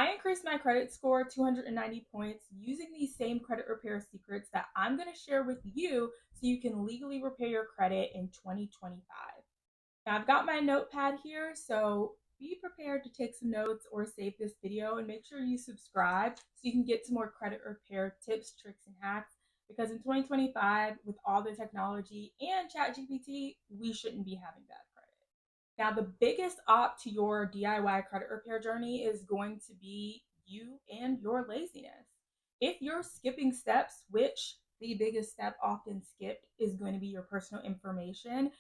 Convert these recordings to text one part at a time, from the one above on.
I increased my credit score 290 points using these same credit repair secrets that I'm going to share with you so you can legally repair your credit in 2025. Now, I've got my notepad here, so be prepared to take some notes or save this video, and make sure you subscribe so you can get some more credit repair tips, tricks, and hacks. Because in 2025, with all the technology and ChatGPT, we shouldn't be having bad credit. Now, the biggest op to your DIY credit repair journey is going to be you and your laziness. If you're skipping steps, which the biggest step often skipped is going to be your personal information,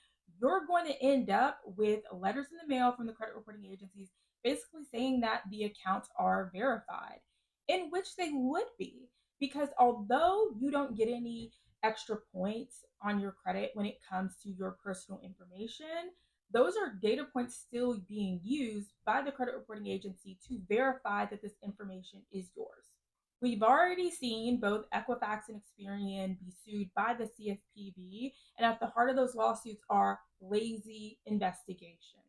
you're going to end up with letters in the mail from the credit reporting agencies basically saying that the accounts are verified, in which they would be. Because although you don't get any extra points on your credit when it comes to your personal information, those are data points still being used by the credit reporting agency to verify that this information is yours. We've already seen both Equifax and Experian be sued by the CFPB, and at the heart of those lawsuits are lazy investigations.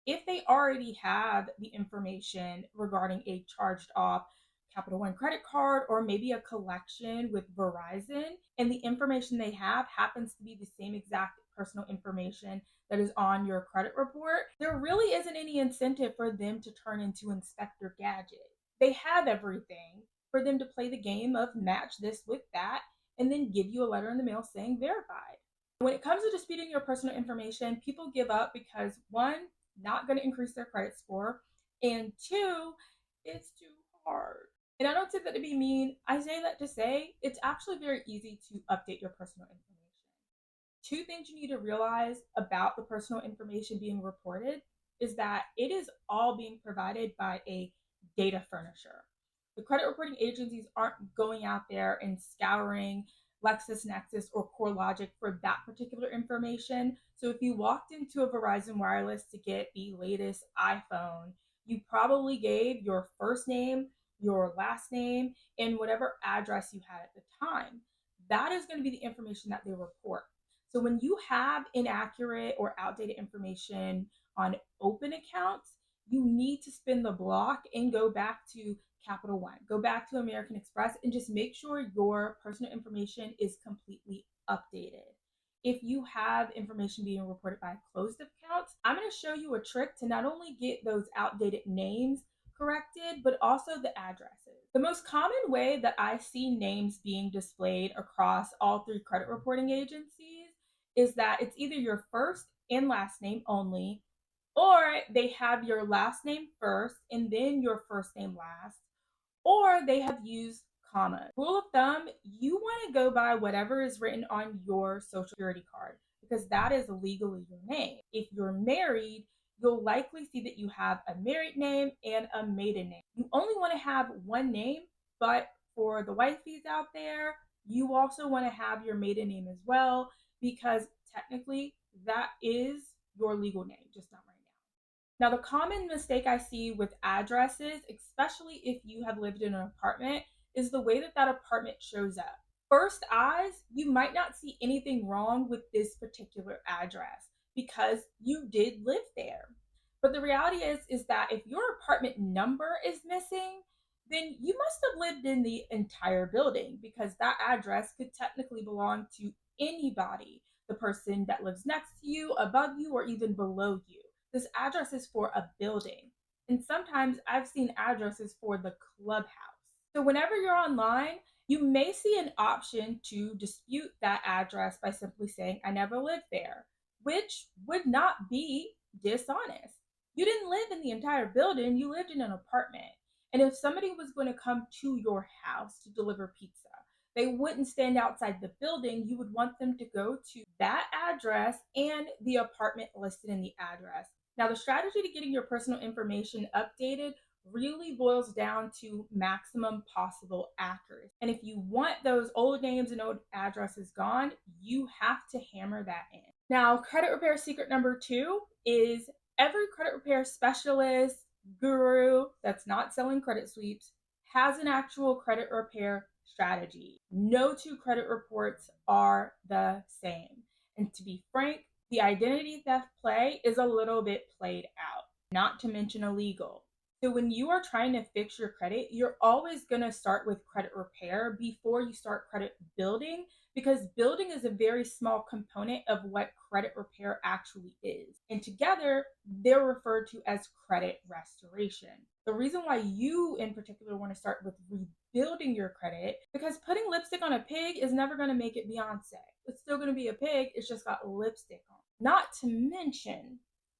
If they already have the information regarding a charged off Capital One credit card or maybe a collection with Verizon, and the information they have happens to be the same exact personal information that is on your credit report, there really isn't any incentive for them to turn into Inspector Gadget. They have everything for them to play the game of match this with that and then give you a letter in the mail saying verified. When it comes to disputing your personal information, people give up because one, not going to increase their credit score, and two, it's too hard. And I don't say that to be mean. I say that to say it's actually very easy to update your personal information. Two things you need to realize about the personal information being reported is that it is all being provided by a data furnisher. The credit reporting agencies aren't going out there and scouring LexisNexis or CoreLogic for that particular information. So if you walked into a Verizon Wireless to get the latest iPhone, you probably gave your first name, your last name, and whatever address you had at the time. That is going to be the information that they report. So when you have inaccurate or outdated information on open accounts, you need to spin the block and go back to Capital One, go back to American Express, and just make sure your personal information is completely updated. If you have information being reported by closed accounts, I'm going to show you a trick to not only get those outdated names corrected, but also the addresses. The most common way that I see names being displayed across all three credit reporting agencies is that it's either your first and last name only, or they have your last name first and then your first name last, or they have used commas. Rule of thumb, you want to go by whatever is written on your social security card because that is legally your name. If you're married, you'll likely see that you have a married name and a maiden name. You only want to have one name, but for the wifeys out there, you also want to have your maiden name as well because technically that is your legal name, just not right now. Now, the common mistake I see with addresses, especially if you have lived in an apartment, is the way that that apartment shows up. First eyes, you might not see anything wrong with this particular address because you did live there. But the reality is that if your apartment number is missing, then you must have lived in the entire building because that address could technically belong to anybody, the person that lives next to you, above you, or even below you. This address is for a building. And sometimes I've seen addresses for the clubhouse. So whenever you're online, you may see an option to dispute that address by simply saying, I never lived there, which would not be dishonest. You didn't live in the entire building, you lived in an apartment. And if somebody was going to come to your house to deliver pizza, they wouldn't stand outside the building. You would want them to go to that address and the apartment listed in the address. Now, the strategy to getting your personal information updated really boils down to maximum possible accuracy. And if you want those old names and old addresses gone, you have to hammer that in. Now, credit repair secret number 2 is every credit repair specialist, guru that's not selling credit sweeps has an actual credit repair strategy. No two credit reports are the same. And to be frank, the identity theft play is a little bit played out, not to mention illegal. So when you are trying to fix your credit, you're always going to start with credit repair before you start credit building, because building is a very small component of what credit repair actually is. And together, they're referred to as credit restoration. The reason why you in particular want to start with rebuilding your credit, because putting lipstick on a pig is never going to make it Beyonce. It's still going to be a pig, it's just got lipstick on. Not to mention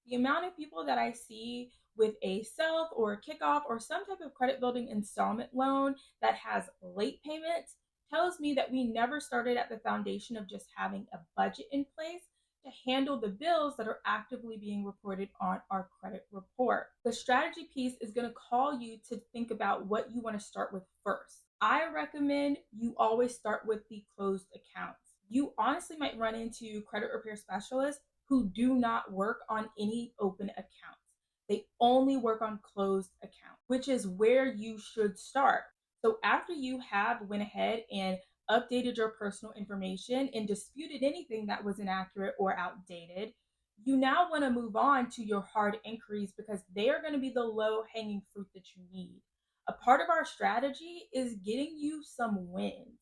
the amount of people that I see with a self or a kickoff or some type of credit building installment loan that has late payments tells me that we never started at the foundation of just having a budget in place to handle the bills that are actively being reported on our credit report. The strategy piece is going to call you to think about what you want to start with first. I recommend you always start with the closed accounts. You honestly might run into credit repair specialists who do not work on any open accounts. They only work on closed accounts, which is where you should start. So after you have went ahead and updated your personal information and disputed anything that was inaccurate or outdated, you now want to move on to your hard inquiries, because they are going to be the low hanging fruit that you need. A part of our strategy is getting you some wins.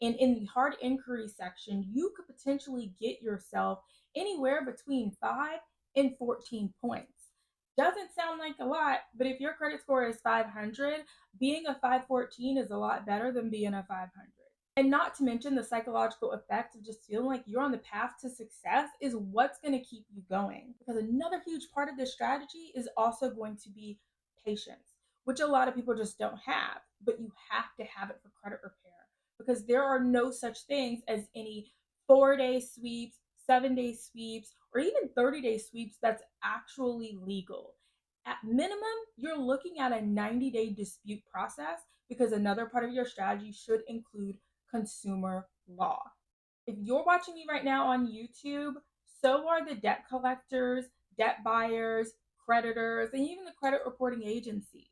And in the hard inquiry section, you could potentially get yourself anywhere between 5 and 14 points. Doesn't sound like a lot, but if your credit score is 500, being a 514 is a lot better than being a 500. And not to mention the psychological effect of just feeling like you're on the path to success is what's going to keep you going. Because another huge part of this strategy is also going to be patience, which a lot of people just don't have, but you have to have it for credit repair, because there are no such things as any 4-day sweeps, 7-day sweeps, or even 30-day sweeps that's actually legal. At minimum, you're looking at a 90-day dispute process, because another part of your strategy should include consumer law. If you're watching me right now on YouTube, so are the debt collectors, debt buyers, creditors, and even the credit reporting agencies.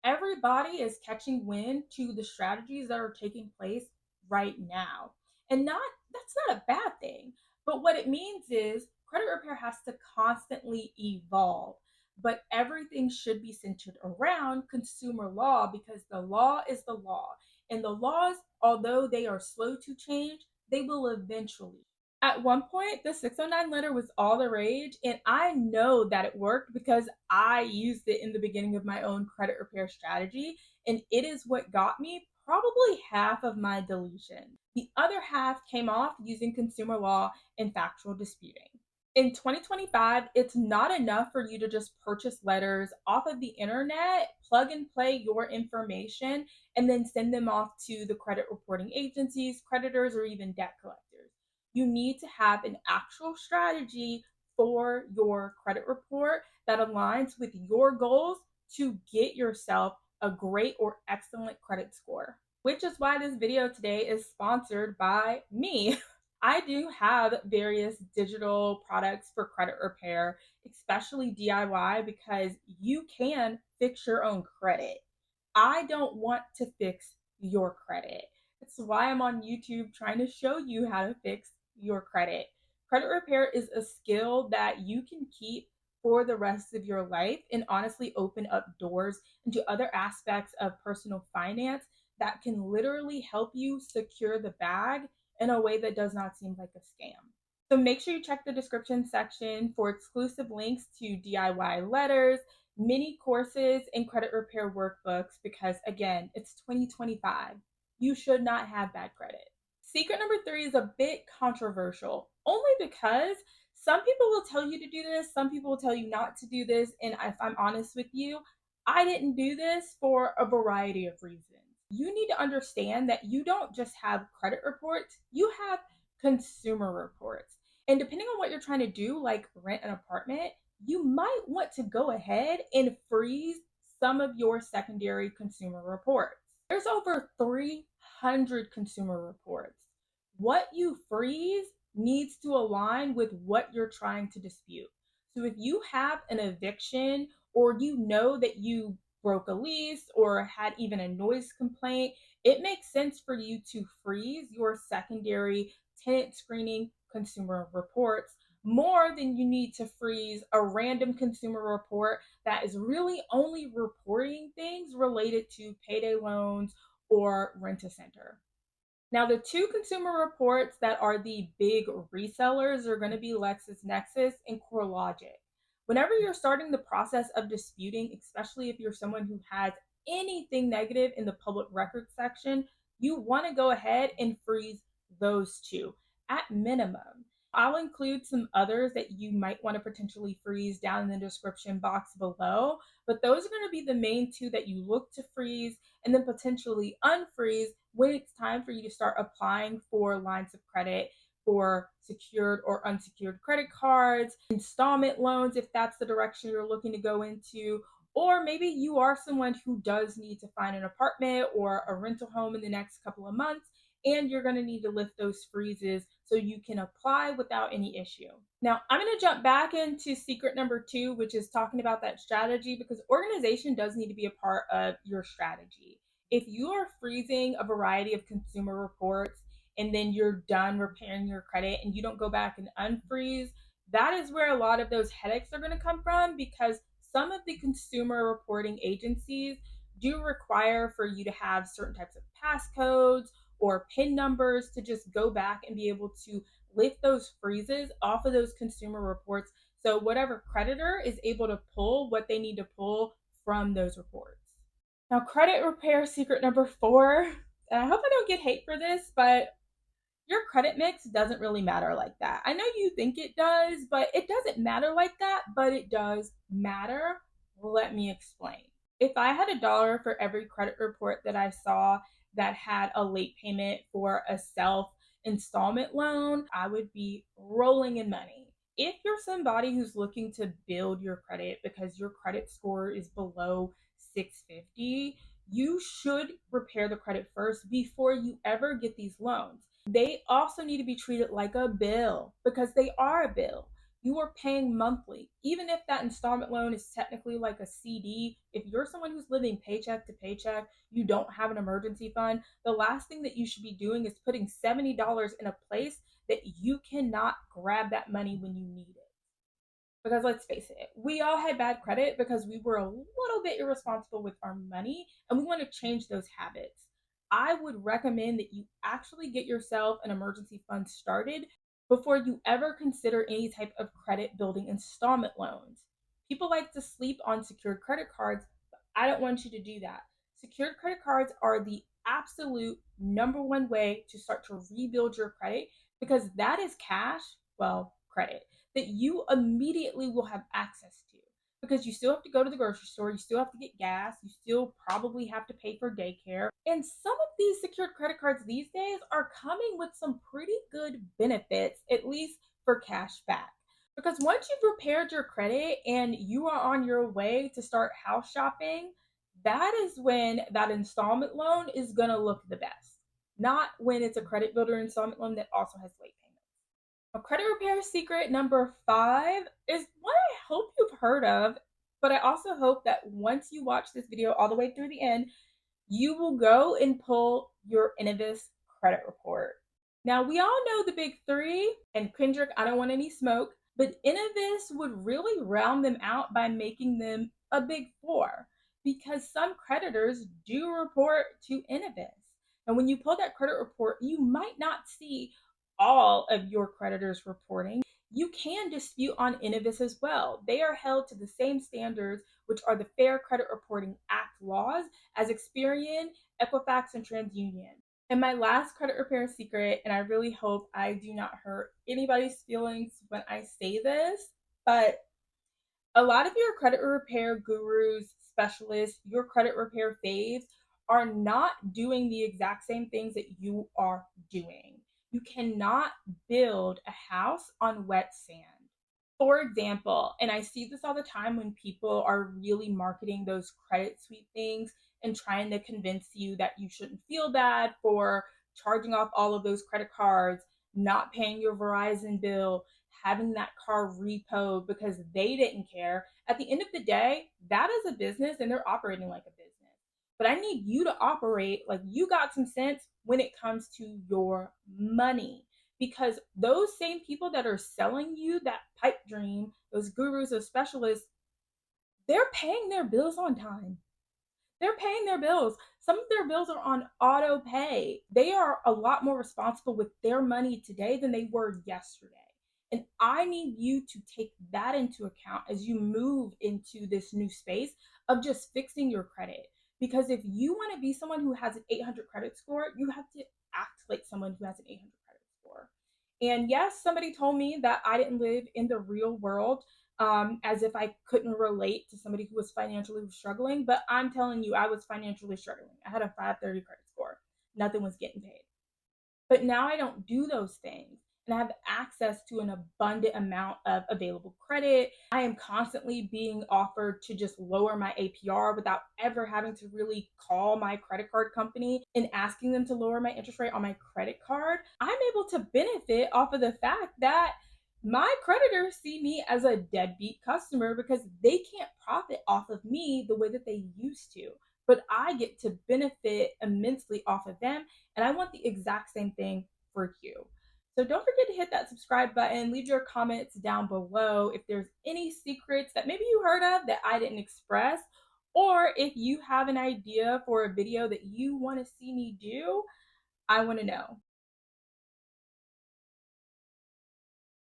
Everybody is catching wind to the strategies that are taking place right now. And not that's not a bad thing. But what it means is credit repair has to constantly evolve. But everything should be centered around consumer law, because the law is the law. And the laws, although they are slow to change, they will eventually. At one point, the 609 letter was all the rage, and I know that it worked because I used it in the beginning of my own credit repair strategy, and it is what got me probably half of my deletion. The other half came off using consumer law and factual disputing. In 2025, it's not enough for you to just purchase letters off of the internet, plug and play your information, and then send them off to the credit reporting agencies, creditors, or even debt collectors. You need to have an actual strategy for your credit report that aligns with your goals to get yourself a great or excellent credit score. Which is why this video today is sponsored by me. I do have various digital products for credit repair, especially DIY, because you can fix your own credit. I don't want to fix your credit. That's why I'm on YouTube trying to show you how to fix your credit. Credit repair is a skill that you can keep for the rest of your life and honestly open up doors into other aspects of personal finance that can literally help you secure the bag in a way that does not seem like a scam. So make sure you check the description section for exclusive links to DIY letters, mini courses, and credit repair workbooks, because again, it's 2025. You should not have bad credit. Secret number 3 is a bit controversial, only because some people will tell you to do this, some people will tell you not to do this, and if I'm honest with you, I didn't do this for a variety of reasons. You need to understand that you don't just have credit reports, you have consumer reports. And depending on what you're trying to do, like rent an apartment, you might want to go ahead and freeze some of your secondary consumer reports. There's over 300 consumer reports. What you freeze needs to align with what you're trying to dispute. So if you have an eviction, or you know that you broke a lease or had even a noise complaint, it makes sense for you to freeze your secondary tenant screening consumer reports more than you need to freeze a random consumer report that is really only reporting things related to payday loans or rent a center. Now, the two consumer reports that are the big resellers are going to be LexisNexis and CoreLogic. Whenever you're starting the process of disputing, especially if you're someone who has anything negative in the public records section, you want to go ahead and freeze those two at minimum. I'll include some others that you might want to potentially freeze down in the description box below, but those are going to be the main two that you look to freeze and then potentially unfreeze when it's time for you to start applying for lines of credit for secured or unsecured credit cards, installment loans, if that's the direction you're looking to go into. Or maybe you are someone who does need to find an apartment or a rental home in the next couple of months, and you're going to need to lift those freezes so you can apply without any issue. Now, I'm going to jump back into secret number 2, which is talking about that strategy, because organization does need to be a part of your strategy. If you are freezing a variety of consumer reports and then you're done repairing your credit and you don't go back and unfreeze, that is where a lot of those headaches are going to come from, because some of the consumer reporting agencies do require for you to have certain types of passcodes or PIN numbers to just go back and be able to lift those freezes off of those consumer reports. So whatever creditor is able to pull what they need to pull from those reports. Now, credit repair secret number 4, and I hope I don't get hate for this, but your credit mix doesn't really matter like that. I know you think it does, but it doesn't matter like that, but it does matter. Let me explain. If I had a dollar for every credit report that I saw that had a late payment for a self installment loan, I would be rolling in money. If you're somebody who's looking to build your credit because your credit score is below 650, you should repair the credit first before you ever get these loans. They also need to be treated like a bill because they are a bill. You are paying monthly. Even if that installment loan is technically like a CD, if you're someone who's living paycheck to paycheck, you don't have an emergency fund, the last thing that you should be doing is putting $70 in a place that you cannot grab that money when you need it. Because let's face it, we all had bad credit because we were a little bit irresponsible with our money and we want to change those habits. I would recommend that you actually get yourself an emergency fund started before you ever consider any type of credit building installment loans. People like to sleep on secured credit cards, but I don't want you to do that. Secured credit cards are the absolute number one way to start to rebuild your credit, because that is cash, well, credit, that you immediately will have access to, because you still have to go to the grocery store, you still have to get gas, you still probably have to pay for daycare. And some of these secured credit cards these days are coming with some pretty good benefits, at least for cash back. Because once you've repaired your credit and you are on your way to start house shopping, that is when that installment loan is going to look the best. Not when it's a credit builder installment loan that also has late payments. A credit repair secret number 5 is one I hope you've heard of, but I also hope that once you watch this video all the way through the end, you will go and pull your Innovis credit report. Now, we all know the big 3, and Kendrick, I don't want any smoke, but Innovis would really round them out by making them a big 4, because some creditors do report to Innovis. And when you pull that credit report, you might not see all of your creditors reporting. You can dispute on Innovis as well. They are held to the same standards, which are the Fair Credit Reporting Act laws, as Experian, Equifax, and TransUnion. And my last credit repair secret, and I really hope I do not hurt anybody's feelings when I say this, but a lot of your credit repair gurus, specialists, your credit repair faves are not doing the exact same things that you are doing. You cannot build a house on wet sand. For example, and I see this all the time when people are really marketing those credit sweep things and trying to convince you that you shouldn't feel bad for charging off all of those credit cards, not paying your Verizon bill, having that car repoed because they didn't care. At the end of the day, that is a business and they're operating like a business. But I need you to operate like you got some sense when it comes to your money. because those same people that are selling you that pipe dream, those gurus, those specialists, they're paying their bills on time. They're paying their bills. Some of their bills are on auto pay. They are a lot more responsible with their money today than they were yesterday. And I need you to take that into account as you move into this new space of just fixing your credit. Because if you want to be someone who has an 800 credit score, you have to act like someone who has an 800 credit score. And yes, somebody told me that I didn't live in the real world, as if I couldn't relate to somebody who was financially struggling. But I'm telling you, I was financially struggling. I had a 530 credit score. Nothing was getting paid. But now I don't do those things. And I have access to an abundant amount of available credit. I am constantly being offered to just lower my APR without ever having to really call my credit card company and asking them to lower my interest rate on my credit card. I'm able to benefit off of the fact that my creditors see me as a deadbeat customer because they can't profit off of me the way that they used to. But I get to benefit immensely off of them, and I want the exact same thing for you. So don't forget to hit that subscribe button, leave your comments down below if there's any secrets that maybe you heard of that I didn't express, or if you have an idea for a video that you want to see me do, I want to know.